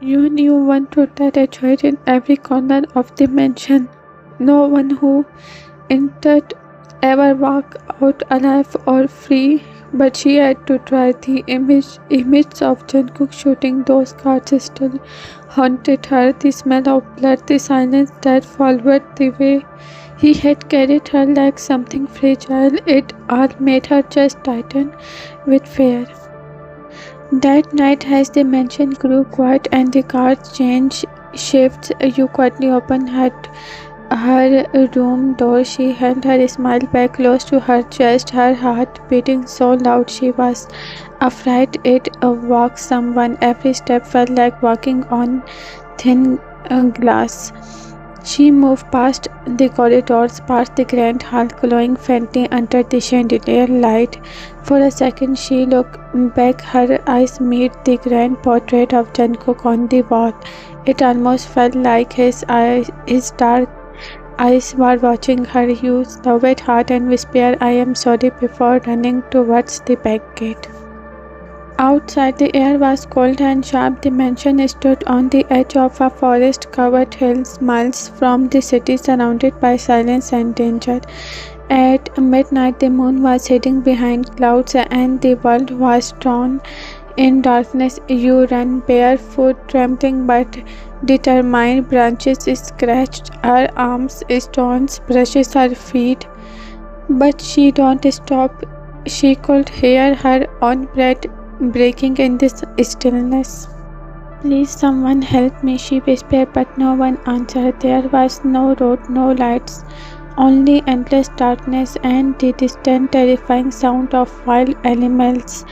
You knew one truth that echoed in every corner of the mansion. No one who entered ever walked out alive or free, but she had to try. The image of Jungkook shooting those cards still haunted her. The smell of blood, the silence that followed, the way he had carried her like something fragile, it all made her chest tighten with fear. That night, as the mansion grew quiet and the cards changed shifts, you quietly opened her room door. She held her smile back close to her chest, her heart beating so loud she was afraid it woke someone. Every step felt like walking on thin glass. She moved past the corridors, past the grand hall glowing faintly under the chandelier light. For a second she looked back, her eyes met the grand portrait of Jungkook on the wall. It almost felt like his dark eyes were watching her. You slowed heart and whispered, "I am sorry," before running towards the back gate. Outside, the air was cold and sharp. The mansion stood on the edge of a forest-covered hill, miles from the city, surrounded by silence and danger. At midnight, the moon was hiding behind clouds and the world was drawn in darkness. You ran barefoot, trembling but determined. Branches scratched her arms, stones brushed her feet, but she didn't stop. She could hear her own breath breaking in this stillness. "Please, someone help me," she whispered, but no one answered. There was no road, no lights, only endless darkness and the distant, terrifying sound of wild animals.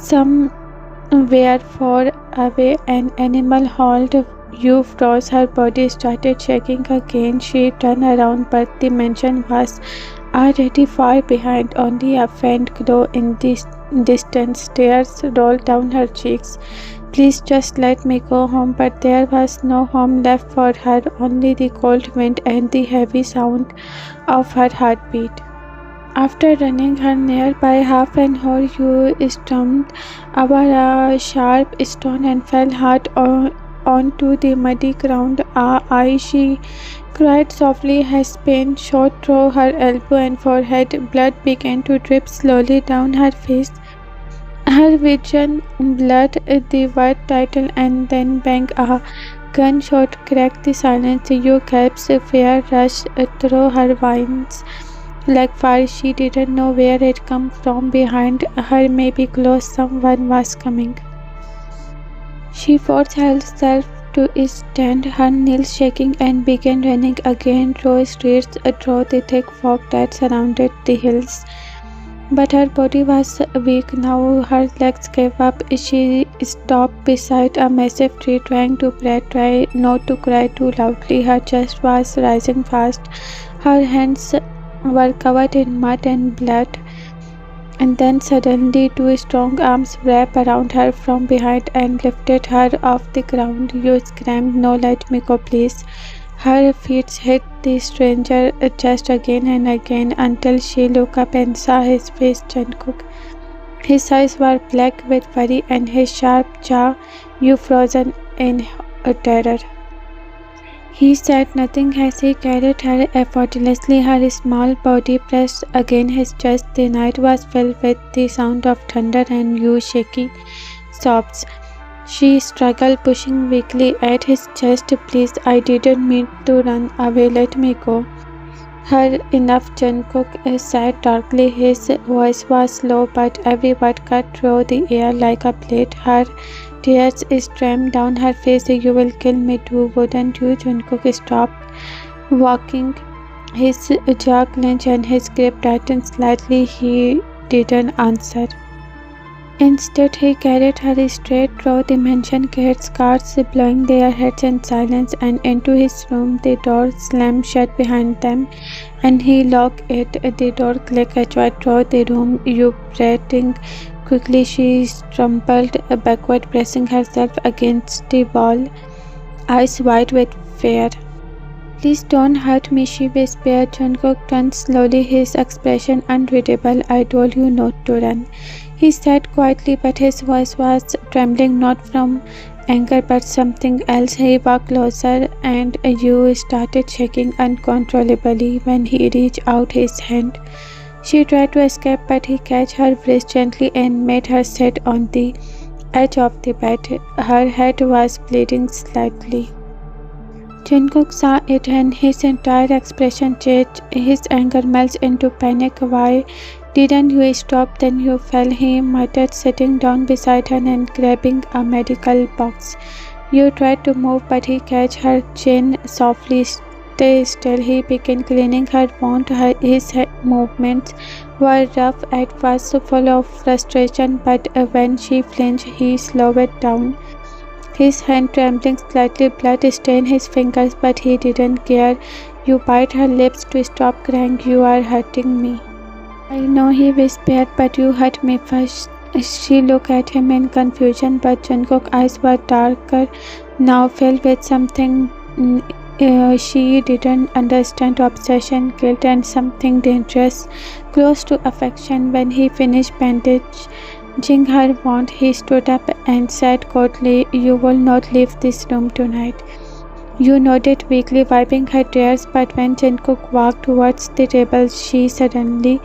Somewhere far away, an animal howled. You froze. Her body started shaking again. She turned around, but the mansion was already far behind. Only a faint glow in the distance. Tears rolled down her cheeks. "Please, just let me go home." But there was no home left for her, only the cold wind and the heavy sound of her heartbeat. After running her nearby half an hour, you stumbled over a sharp stone and fell hard onto the muddy ground. She cried softly as pain shot through her elbow and forehead. Blood began to drip slowly down her face. Her vision blurred. The word title and then bang, a gunshot cracked the silence. You gasped. Fear rushed through her veins like fire. She didn't know where it came from. Behind her, maybe close, someone was coming. She forced herself to stand, her knees shaking, and began running again through streets, through the thick fog that surrounded the hills. But her body was weak now. Her legs gave up. She stopped beside a massive tree, trying to pray, try not to cry too loudly. Her chest was rising fast. Her hands were covered in mud and blood. And then suddenly two strong arms wrapped around her from behind and lifted her off the ground. You screamed, "No, let me go, please." Her feet hit the stranger's chest again and again until she looked up and saw his face, Jungkook. His eyes were black with worry and his sharp jaw, you frozen in terror. He said nothing as he carried her effortlessly, her small body pressed against his chest. The night was filled with the sound of thunder and shaky sobs. She struggled, pushing weakly at his chest. "Please, I didn't mean to run away. Let me go." "Her enough," Jungkook said darkly. His voice was low, but every word cut through the air like a blade. Her tears streamed down her face. "You will kill me too, wouldn't you?" Jungkook stopped walking. His jaw clenched and his grip tightened slightly. He didn't answer. Instead, he carried her straight through the mansion gates, guards blowing their heads in silence, and into his room. The door slammed shut behind them, and he locked it. The door clicked through the room. You breathing quickly, she stumbled backward, pressing herself against the wall, eyes wide with fear. "Please don't hurt me," she whispered. Jungkook turned slowly, his expression unreadable. "I told you not to run." He said quietly, but his voice was trembling, not from anger but something else. He walked closer, and you started shaking uncontrollably when he reached out his hand. She tried to escape, but he catch her wrist gently and made her sit on the edge of the bed. Her head was bleeding slightly. Jungkook saw it and his entire expression changed. His anger melted into panic. "Why didn't you stop? Then you fell," he muttered, sitting down beside her and grabbing a medical box. You tried to move, but he caught her chin softly. "Stay still," he began cleaning her wound. His movements were rough at first, full of frustration, but when she flinched, he slowed it down. His hand trembling slightly, blood stained his fingers, but he didn't care. "You bite her lips to stop crying. "You are hurting me." "I know," he whispered, "but you hurt me first." She looked at him in confusion, but Jungkook's eyes were darker now, filled with something she didn't understand: obsession, guilt, and something dangerous, close to affection. When he finished bandaging her wound, he stood up and said coldly, "You will not leave this room tonight." You nodded weakly, wiping her tears, but when Jungkook walked towards the table, she suddenly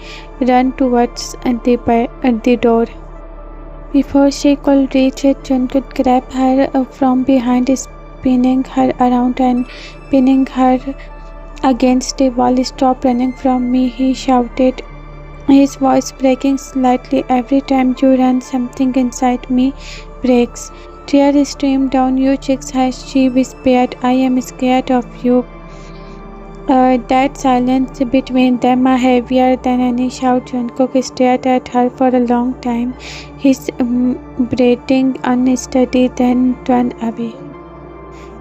ran towards the door. Before she could reach it, Jungkook grabbed her from behind, spinning her around and pinning her against the wall. "Stop running from me," he shouted, his voice breaking slightly. "Every time you run, something inside me breaks." Tears streamed down your cheeks as she whispered, "I am scared of you." That silence between them was heavier than any shout. Jungkook stared at her for a long time, his breathing unsteady, then turned away.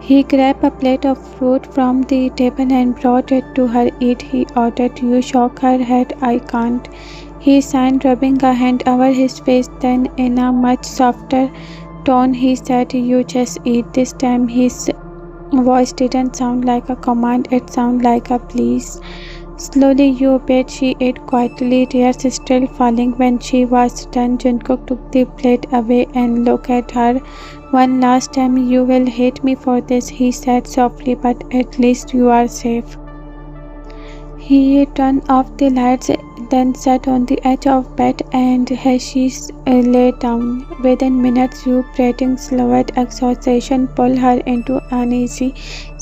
He grabbed a plate of fruit from the table and brought it to her. "Eat," he ordered. You shook her head. "I can't," he sighed, rubbing a hand over his face. Then, in a much softer tone, he said, "You just eat." This time his voice didn't sound like a command, it sounded like a please. Slowly you obeyed. She ate quietly, tears still falling. When she was done, Jungkook took the plate away and looked at her one last time. "You will hate me for this," he said softly, "but at least you are safe." He turned off the lights, then sat on the edge of bed, and as she lay down, within minutes, you breathing slowed. Exhaustion pulled her into uneasy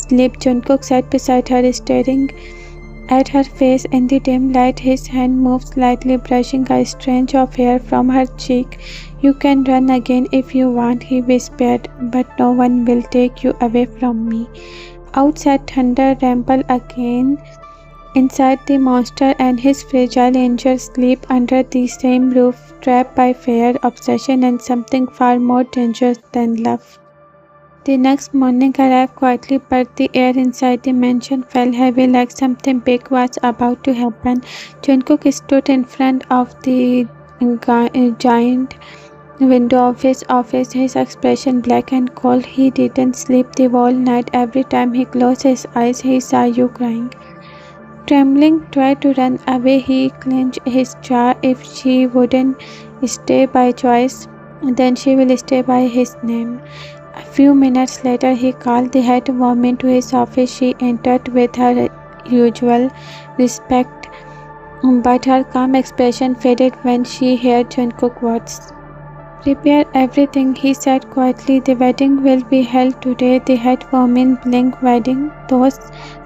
sleep. Jungkook sat beside her, staring at her face in the dim light. His hand moved slightly, brushing a strange of hair from her cheek. "You can run again if you want," he whispered, "but no one will take you away from me." Outside, thunder rumbled again. Inside, the monster and his fragile angel sleep under the same roof, trapped by fear, obsession, and something far more dangerous than love. The next morning arrived quietly, but the air inside the mansion felt heavy, like something big was about to happen. Jungkook stood in front of the giant window of his office, his expression black and cold. He didn't sleep the whole night. Every time he closed his eyes, he saw you crying. Trembling, tried to run away. He clenched his jaw. If she wouldn't stay by choice, then she will stay by his name. A few minutes later, he called the head woman to his office. She entered with her usual respect, but her calm expression faded when she heard Jungkook's words. "Prepare everything," he said quietly. "The wedding will be held today." The head woman blinked. "Wedding?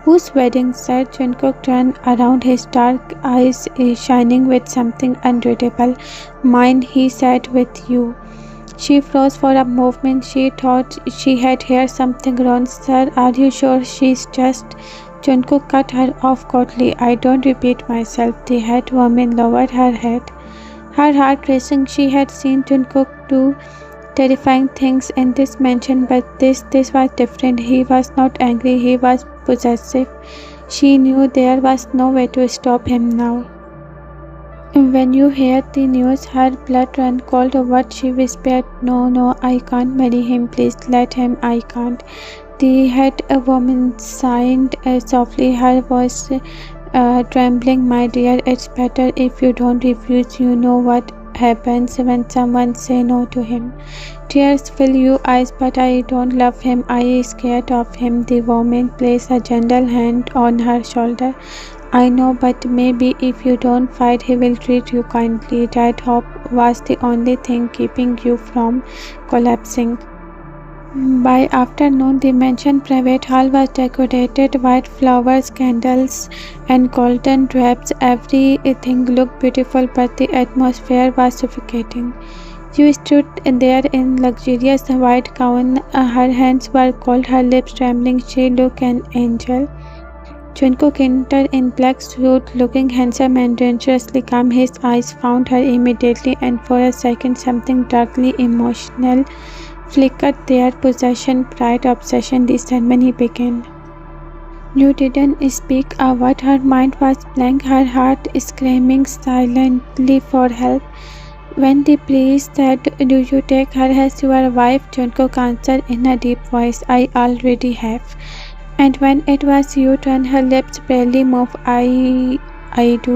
Whose wedding?" said Jungkook, turned around, his dark eyes shining with something unreadable. "Mine," he said, "with you." She froze for a moment. She thought she had heard something wrong. "Sir, are you sure she's just—" Jungkook cut her off coldly. "I don't repeat myself." The head woman lowered her head, her heart racing. She had seen Jungkook do terrifying things in this mansion, but this was different. He was not angry, he was possessive. She knew there was no way to stop him now. "When you heard the news," her blood ran cold. "What?" she whispered. No, I can't marry him. Please let him. I can't." The head woman sighed softly, her voice trembling. "My dear, it's better if you don't refuse. You know what happens when someone say no to him. Tears fill your eyes, but I don't love him. I am scared of him. The woman places a gentle hand on her shoulder. I know, but maybe if you don't fight, he will treat you kindly. That hope was the only thing keeping you from collapsing. By afternoon, the mansion private hall was decorated with flowers, candles, and golden drapes. Everything looked beautiful, but the atmosphere was suffocating. You stood there in luxurious white gown. Her hands were cold, her lips trembling. She looked an angel. Jungkook entered in black suit, looking handsome and dangerously calm. His eyes found her immediately, and for a second something darkly emotional flickered there. Possession, pride, obsession. The ceremony began. You didn't speak a word. Her mind was blank, her heart screaming silently for help. When the priest said, "Do you take her as your wife?" Jungkook answered in a deep voice, "I already have." And when it was your turn, her lips barely moved. I do."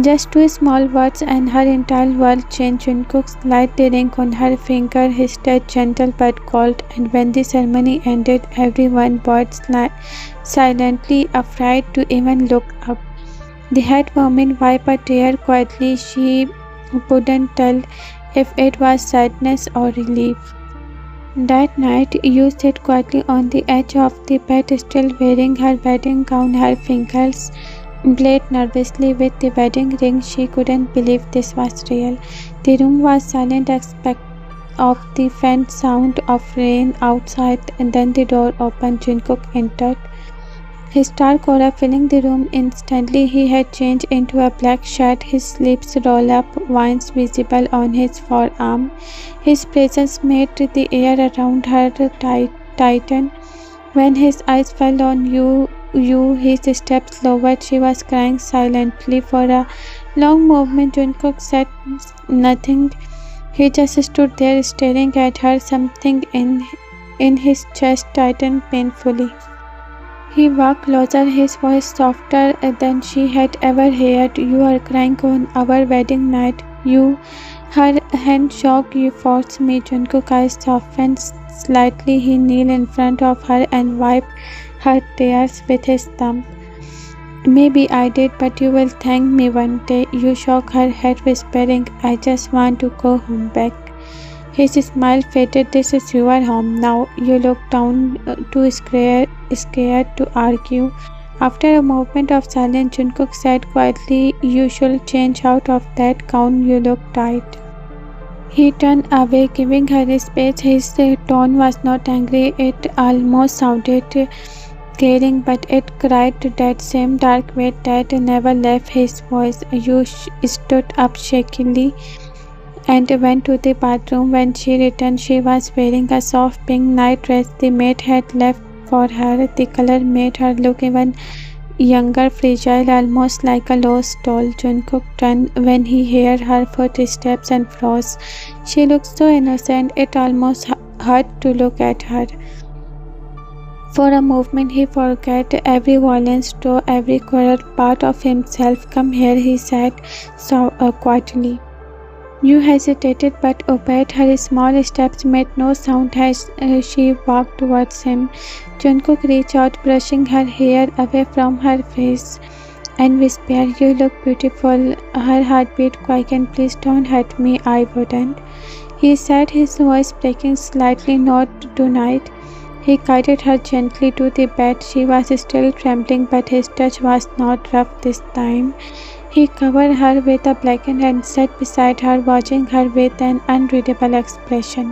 Just two small words and her entire world changed. Jungkook's light ring on her finger, his touch gentle but cold, and when the ceremony ended, everyone bowed silently, afraid to even look up. The head woman wiped a tear quietly. She couldn't tell if it was sadness or relief. That night, you sat quietly on the edge of the bed, still wearing her wedding gown. Her fingers played nervously with the wedding ring. She couldn't believe this was real. The room was silent except of the faint sound of rain outside, and then the door opened. Jungkook entered, his dark aura filling the room. Instantly he had changed into a black shirt, his sleeves rolled up, veins visible on his forearm. His presence made the air around her tighten. When his eyes fell on you, his steps lowered. She was crying silently for a long moment. Jungkook said nothing. He just stood there staring at her. Something in his chest tightened painfully. He walked closer, his voice softer than she had ever heard. "You are crying on our wedding night." Her hand shook. "You forced me." Jungkook's eyes softened slightly. He kneeled in front of her and wiped her tears with his thumb. "Maybe I did, but you will thank me one day." You shook her head, whispering, "I just want to go home back." His smile faded. "This is your home now." You looked down, too scared to argue. After a moment of silence, Jungkook said quietly, "You should change out of that gown. You look tired." He turned away, giving her space. His tone was not angry. It almost sounded caring, but it carried that same dark weight that never left his voice. You stood up shakily and went to the bathroom. When she returned, she was wearing a soft pink night dress the maid had left for her. The color made her look even younger, fragile, almost like a lost doll. Jungkook turned when he heard her footsteps and froze. She looked so innocent, it almost hurt to look at her. For a moment he forgot every violence, to every quarrel part of himself. "Come here," he said so quietly. You hesitated but obeyed. Her small steps made no sound as she walked towards him. Jungkook reached out, brushing her hair away from her face, and whispered, "You look beautiful." Her heartbeat quickened. "Please don't hurt me." "I wouldn't," he said, his voice breaking slightly. "Not tonight." He guided her gently to the bed. She was still trembling, but his touch was not rough this time. He covered her with a blanket and sat beside her, watching her with an unreadable expression.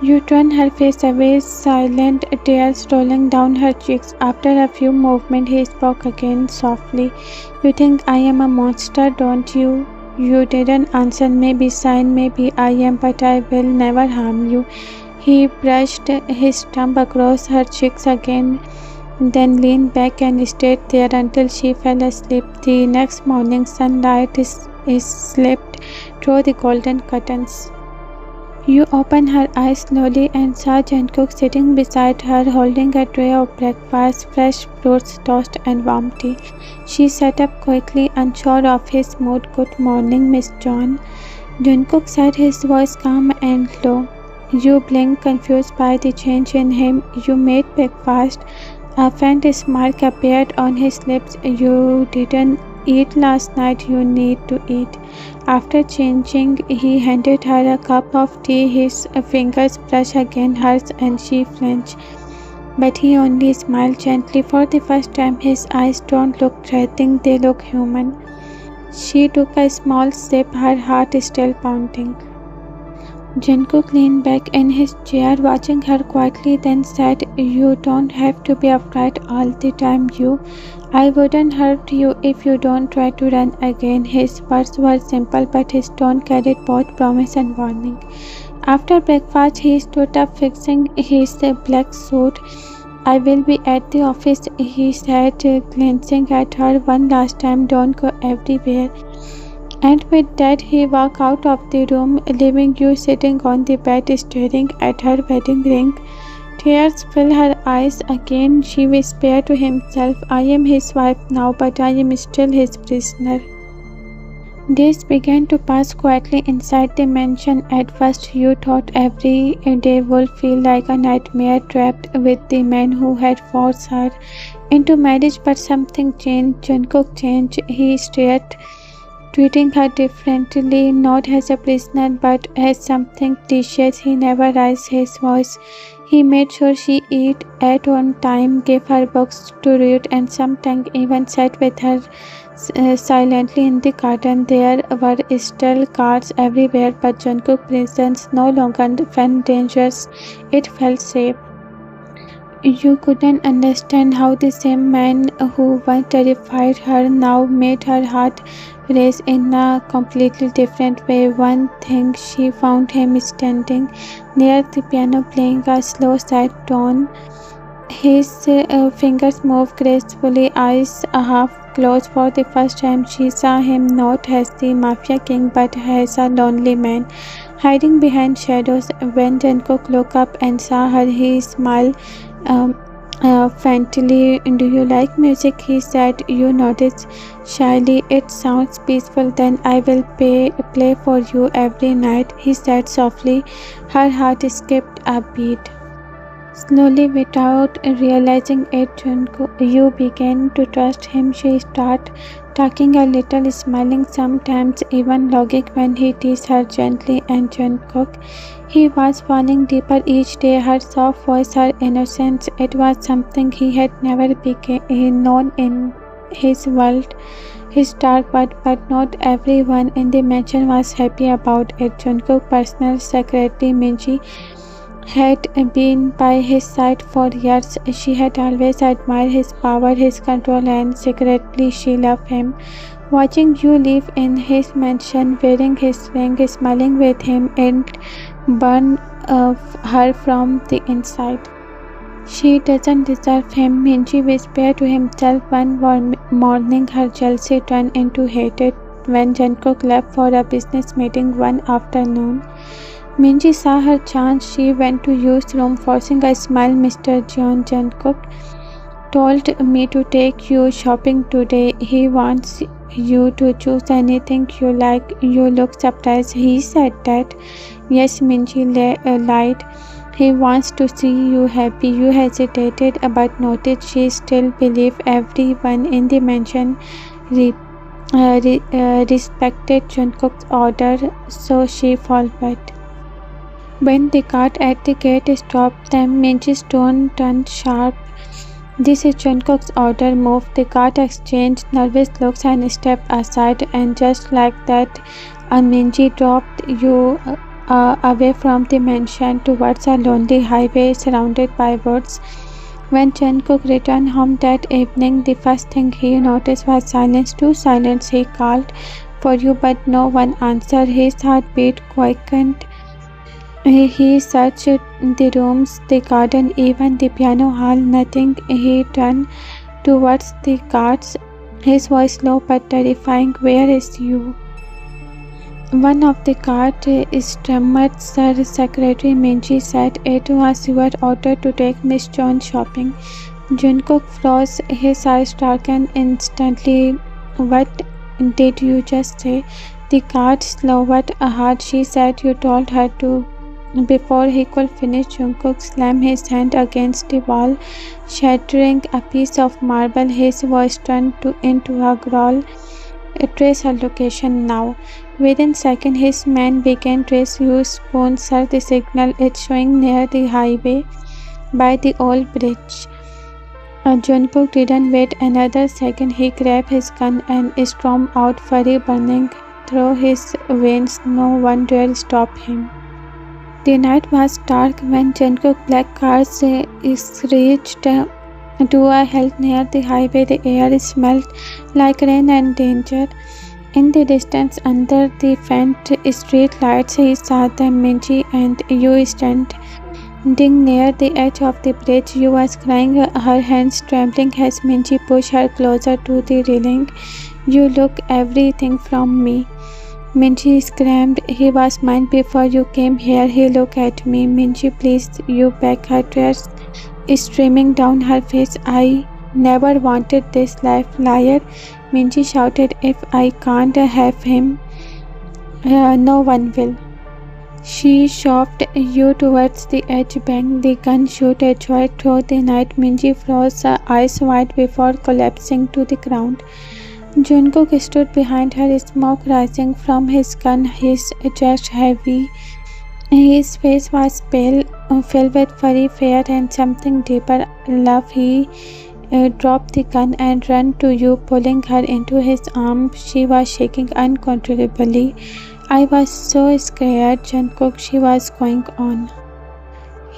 You turned her face away, silent, tears rolling down her cheeks. After a few movements, he spoke again softly. "You think I am a monster, don't you?" You didn't answer. "Maybe sign, maybe I am, but I will never harm you." He brushed his thumb across her cheeks again, then leaned back and stayed there until she fell asleep. The next morning, sunlight slipped through the golden curtains. You open her eyes slowly and saw Jungkook sitting beside her, holding a tray of breakfast, fresh fruits, toast, and warm tea. She sat up quickly, unsure of his mood. "Good morning, Miss John," Jungkook said, his voice calm and low. You blinked, confused by the change in him. "You made breakfast?" A faint smirk appeared on his lips. "You didn't eat last night. You need to eat." After changing, he handed her a cup of tea. His fingers brushed against hers and she flinched. But he only smiled gently. For the first time, his eyes don't look threatening, they look human. She took a small sip, her heart still pounding. Jungkook leaned back in his chair, watching her quietly, then said, "You don't have to be afraid all the time, I wouldn't hurt you if you don't try to run again." His words were simple, but his tone carried both promise and warning. After breakfast, he stood up, fixing his black suit. "I will be at the office," he said, glancing at her one last time. "Don't go everywhere." And with that, he walked out of the room, leaving you sitting on the bed staring at her wedding ring. Tears filled her eyes again. She whispered to himself, "I am his wife now, but I am still his prisoner." Days began to pass quietly inside the mansion. At first, you thought every day would feel like a nightmare, trapped with the man who had forced her into marriage. But something changed. Jungkook changed. He started treating her differently, not as a prisoner but as something precious. He never raised his voice. He made sure she ate on time, gave her books to read, and sometimes even sat with her silently in the garden. There were still cars everywhere, but Jungkook's presence no longer felt dangerous. It felt safe. You couldn't understand how the same man who once terrified her now made her heart race in a completely different way. One thing, she found him standing near the piano playing a slow sad tone. His fingers moved gracefully, eyes half closed. For the first time, she saw him not as the Mafia King but as a lonely man, hiding behind shadows. When Jungkook looked up and saw her, he smiled faintly. "Do you like music?" he said. You noticed shyly. "It sounds peaceful." "Then I will play for you every night," he said softly. Her heart skipped a beat. Slowly, without realizing it, you began to trust him. She started talking a little, smiling, sometimes even laughing when he teased her gently. And Jungkook, he was falling deeper each day. Her soft voice, her innocence, it was something he had never known in his world. His dark world, but not everyone in the mansion was happy about it. Jungkook's personal secretary, Minji, had been by his side for years. She had always admired his power, his control, and secretly she loved him. Watching you live in his mansion, wearing his ring, smiling with him, and burn her from the inside. She doesn't deserve him, Minji whispered to himself. One morning, her jealousy turned into hatred. When Jungkook left for a business meeting one afternoon, Minji saw her chance. She went to Yu's room, forcing a smile. "Mr. John, Jungkook told me to take you shopping today. He wants you to choose anything you like." "You look surprised." "He said that." "Yes," Minji lied. "He wants to see you happy." You hesitated, but noticed she still believed everyone in the mansion respected Jungkook's order, so she followed. When the guard at the gate stopped them, Minji's tone turned sharp. "This is Jungkook's order. Move." The guard exchanged nervous looks and stepped aside, and just like that, Minji dropped you away from the mansion towards a lonely highway surrounded by woods. When Jungkook returned home that evening, the first thing he noticed was silence. Too silent. He called for you, but no one answered. His heartbeat quickened. He searched the rooms, the garden, even the piano hall. Nothing. He turned towards the guards, his voice low but terrifying. "Where is you?" One of the guard stammered, "Sir, Secretary Minji said it was your order to take Miss John shopping." Jungkook froze, his eyes darkened instantly. "What did you just say?" The guard swallowed hard. "She said you told her to." Before he could finish, Jungkook slammed his hand against the wall, shattering a piece of marble. His voice turned into a growl. "Trace her location now." Within seconds, his men began trace. "Use spoon, sir. The signal is showing near the highway by the old bridge." Jungkook didn't wait another second. He grabbed his gun and stormed out, fury burning through his veins. No one dared stop him. The night was dark when Jungkook's black car screeched to a halt near the highway. The air smelled like rain and danger. In the distance, under the faint street lights, he saw them. "Minji and you standing near the edge of the bridge." "You," was crying, her hands trembling as Minji pushed her closer to the railing. "You look everything from me." Minji screamed. "He was mine before you came here. He looked at me." "Minji, please," you begged, her tears streaming down her face. "I never wanted this life." "Liar," Minji shouted. "If I can't have him, no one will." She shoved you towards the edge. Bang! The gun shot a joy through the night. Minji froze, eyes wide before collapsing to the ground. Jungkook stood behind her, smoke rising from his gun, his chest heavy. His face was pale, filled with fury, fear, and something deeper, love. He dropped the gun and ran to you, pulling her into his arms. She was shaking uncontrollably. "I was so scared, Jungkook," she was going on.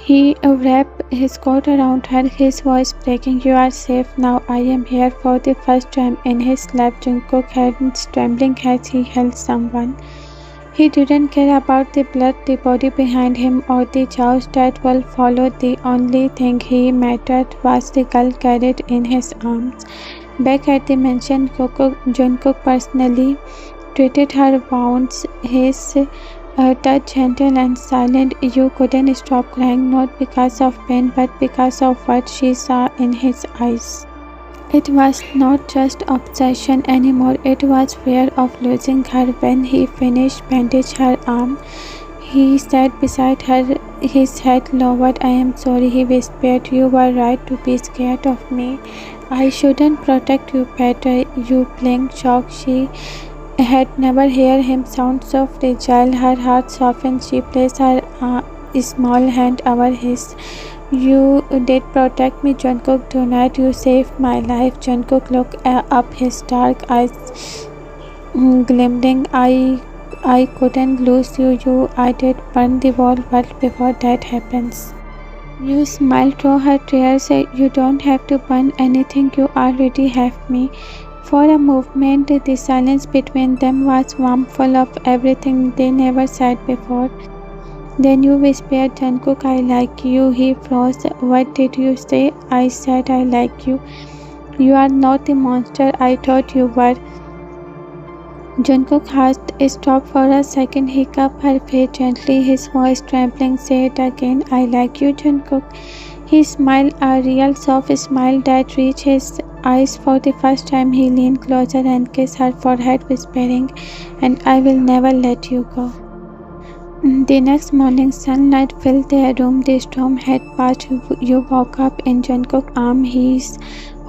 He wrapped his coat around her, his voice breaking. "You are safe now. I am here." For the first time in his life, Jungkook's hands trembling as he held someone. He didn't care about the blood, the body behind him, or the chaos that will follow. The only thing he mattered was the girl carried in his arms. Back at the mansion, Jungkook personally treated her wounds, his touch gentle and silent. You couldn't stop crying, not because of pain, but because of what she saw in his eyes. It was not just obsession anymore, it was fear of losing her. When he finished bandaging her arm, he sat beside her, his head lowered. "I am sorry," he whispered. "You were right to be scared of me. I shouldn't protect you better." You blinked, shocked. She had never heard him sound so fragile. Her heart softened. She placed her small hand over his. "You did protect me, Jungkook. Tonight you saved my life." Jungkook looked up, his dark eyes glimmering. I couldn't lose you. I did burn the whole world before that happens." You smiled through her tears. "You don't have to burn anything. You already have me." For a moment, the silence between them was warm, full of everything they never said before. Then you whispered, "Jungkook, I like you." He froze. "What did you say?" "I said I like you. You are not the monster I thought you were." Jungkook had stopped for a second. He cupped her face gently, his voice trembling. "Say it again." "I like you, Jungkook." He smiled, a real soft smile that reached his eyes. For the first time, he leaned closer and kissed her forehead, whispering, "And I will never let you go." The next morning, sunlight filled their room. The storm had passed. You woke up in Jungkook's arms. His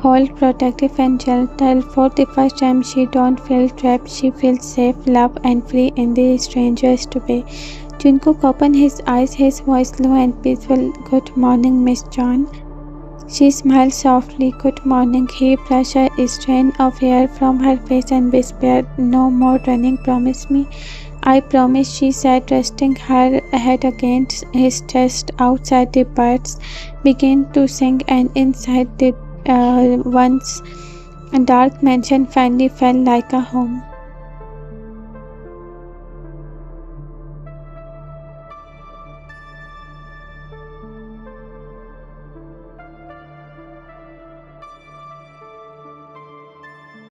hold protective and gentle. For the first time, she don't feel trapped. She feels safe, loved, and free in the strangest way. Jungkook opened his eyes, his voice low and peaceful. "Good morning, Miss John." She smiled softly. "Good morning." He brushed a strand of hair from her face and whispered, "No more running, promise me." "I promise," she said, resting her head against his chest. Outside, the birds began to sing, and inside the once dark mansion finally felt like a home.